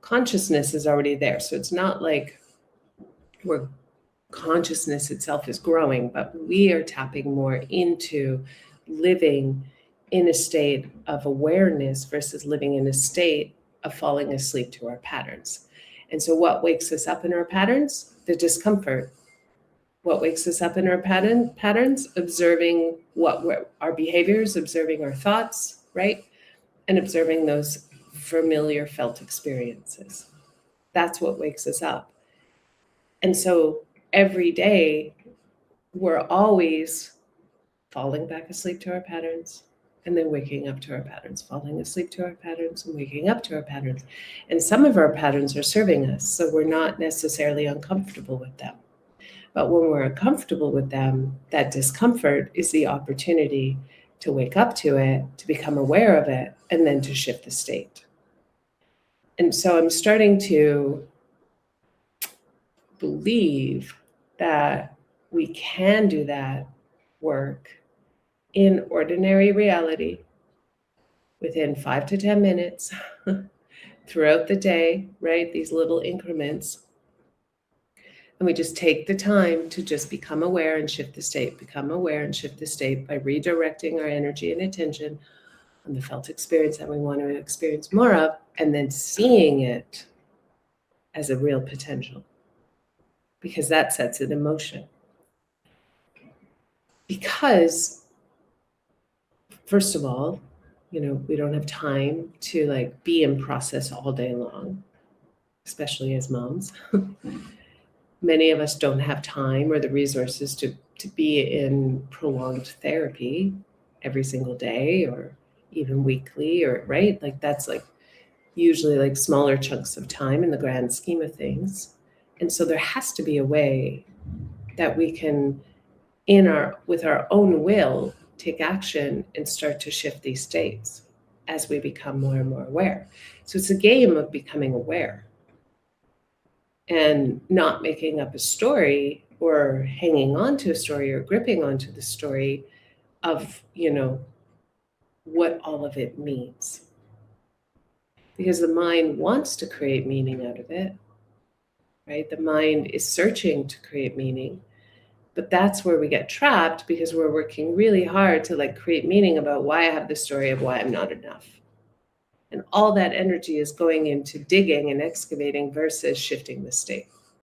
consciousness is already there. So it's not like we're consciousness itself is growing, but we are tapping more into living in a state of awareness versus living in a state of falling asleep to our patterns. And so what wakes us up in our patterns? The discomfort. What wakes us up in our patterns? Observing our behaviors, observing our thoughts, right? And observing those familiar felt experiences. That's what wakes us up. And so every day, we're always falling back asleep to our patterns and then waking up to our patterns, falling asleep to our patterns and waking up to our patterns. And some of our patterns are serving us, so we're not necessarily uncomfortable with them. But when we're uncomfortable with them, that discomfort is the opportunity to wake up to it, to become aware of it, and then to shift the state. And so I'm starting to believe that we can do that work in ordinary reality within 5 to 10 minutes throughout the day, right? These little increments. And we just take the time to just become aware and shift the state, become aware and shift the state by redirecting our energy and attention on the felt experience that we want to experience more of, and then seeing it as a real potential, because that sets it in motion. Because, first of all, we don't have time to be in process all day long, especially as moms. Many of us don't have time or the resources to be in prolonged therapy every single day or even weekly, or right? That's usually smaller chunks of time in the grand scheme of things. And so there has to be a way that we can, with our own will, take action and start to shift these states as we become more and more aware. So it's a game of becoming aware and not making up a story or hanging on to a story or gripping onto the story of, what all of it means. Because the mind wants to create meaning out of it, right? The mind is searching to create meaning. But that's where we get trapped, because we're working really hard to create meaning about why I have the story of why I'm not enough. And all that energy is going into digging and excavating versus shifting the state.